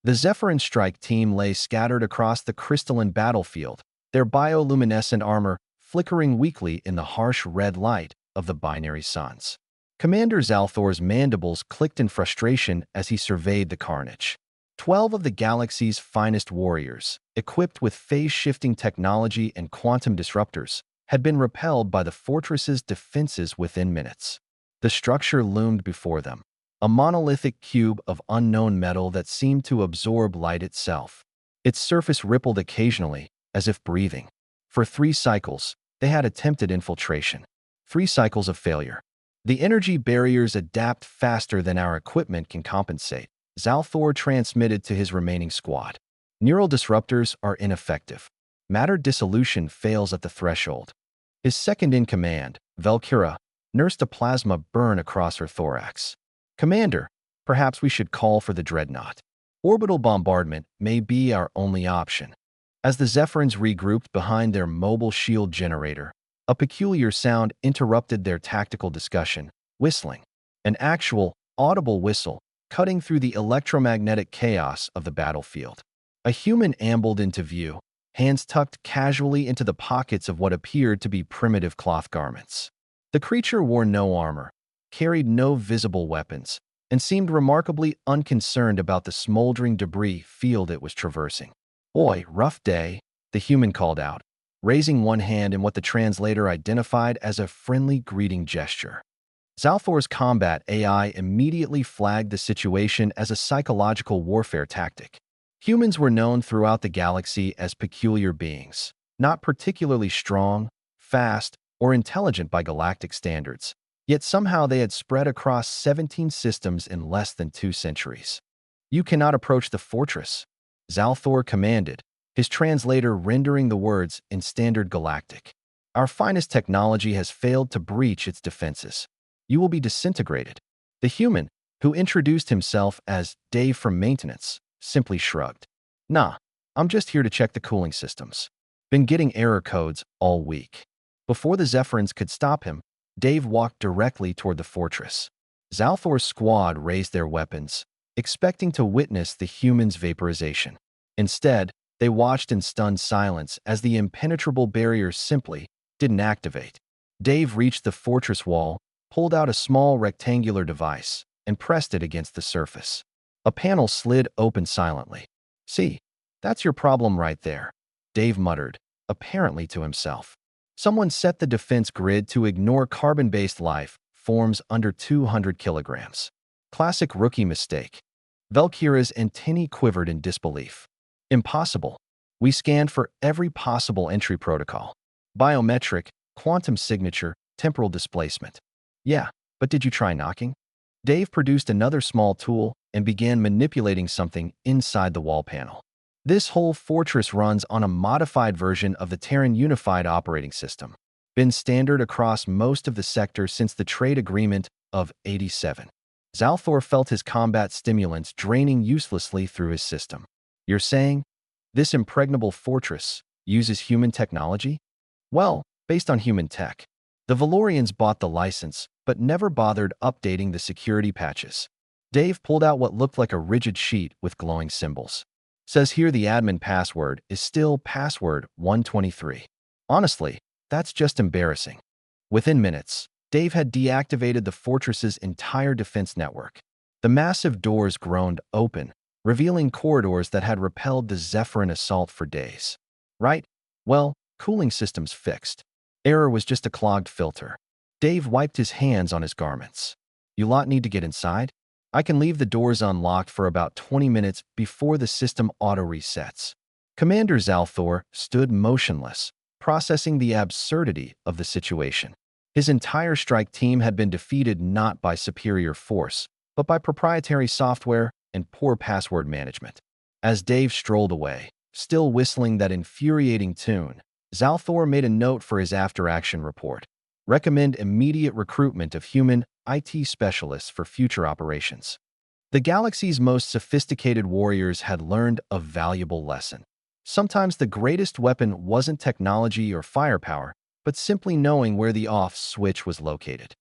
The Zephyrin strike team lay scattered across the crystalline battlefield, their bioluminescent armor flickering weakly in the harsh red light of the binary suns. Commander Zalthor's mandibles clicked in frustration as he surveyed the carnage. 12 of the galaxy's finest warriors, equipped with phase-shifting technology and quantum disruptors, had been repelled by the fortress's defenses within minutes. The structure loomed before them, a monolithic cube of unknown metal that seemed to absorb light itself. Its surface rippled occasionally, as if breathing. For 3 cycles, they had attempted infiltration. 3 cycles of failure. The energy barriers adapt faster than our equipment can compensate, Zalthor transmitted to his remaining squad. Neural disruptors are ineffective. Matter dissolution fails at the threshold. His second-in-command, Valkyra, nursed a plasma burn across her thorax. Commander, perhaps we should call for the dreadnought. Orbital bombardment may be our only option. As the Zephyrins regrouped behind their mobile shield generator, a peculiar sound interrupted their tactical discussion, whistling. An actual, audible whistle, cutting through the electromagnetic chaos of the battlefield. A human ambled into view, hands tucked casually into the pockets of what appeared to be primitive cloth garments. The creature wore no armor, carried no visible weapons, and seemed remarkably unconcerned about the smoldering debris field it was traversing. "Oi, rough day," the human called out, raising one hand in what the translator identified as a friendly greeting gesture. Zalthor's combat AI immediately flagged the situation as a psychological warfare tactic. Humans were known throughout the galaxy as peculiar beings, not particularly strong, fast, or intelligent by galactic standards, yet somehow they had spread across 17 systems in less than 2 centuries. "You cannot approach the fortress," Zalthor commanded, his translator rendering the words in standard galactic. "Our finest technology has failed to breach its defenses. You will be disintegrated." The human, who introduced himself as Dave from maintenance, simply shrugged. "Nah, I'm just here to check the cooling systems. Been getting error codes all week." Before the Zephyrins could stop him, Dave walked directly toward the fortress. Zalthor's squad raised their weapons, expecting to witness the human's vaporization. Instead, they watched in stunned silence as the impenetrable barrier simply didn't activate. Dave reached the fortress wall, pulled out a small rectangular device, and pressed it against the surface. A panel slid open silently. "See, that's your problem right there," Dave muttered, apparently to himself. Someone set the defense grid to ignore carbon-based life forms under 200 kilograms. Classic rookie mistake. Valkyra's antennae quivered in disbelief. "Impossible. We scanned for every possible entry protocol. Biometric, quantum signature, temporal displacement." "Yeah, but did you try knocking?" Dave produced another small tool and began manipulating something inside the wall panel. This whole fortress runs on a modified version of the Terran Unified Operating System, been standard across most of the sector since the trade agreement of '87. Zalthor felt his combat stimulants draining uselessly through his system. "You're saying this impregnable fortress uses human technology?" "Well, based on human tech. The Valorians bought the license, but never bothered updating the security patches." Dave pulled out what looked like a rigid sheet with glowing symbols. "Says here the admin password is still password 123. Honestly, that's just embarrassing." Within minutes, Dave had deactivated the fortress's entire defense network. The massive doors groaned open, revealing corridors that had repelled the Zephyrin assault for days. "Right? Well, cooling systems fixed. Error was just a clogged filter." Dave wiped his hands on his garments. "You lot need to get inside? I can leave the doors unlocked for about 20 minutes before the system auto-resets." Commander Zalthor stood motionless, processing the absurdity of the situation. His entire strike team had been defeated not by superior force, but by proprietary software and poor password management. As Dave strolled away, still whistling that infuriating tune, Zalthor made a note for his after-action report. Recommend immediate recruitment of human IT specialists for future operations. The galaxy's most sophisticated warriors had learned a valuable lesson. Sometimes the greatest weapon wasn't technology or firepower, but simply knowing where the off switch was located.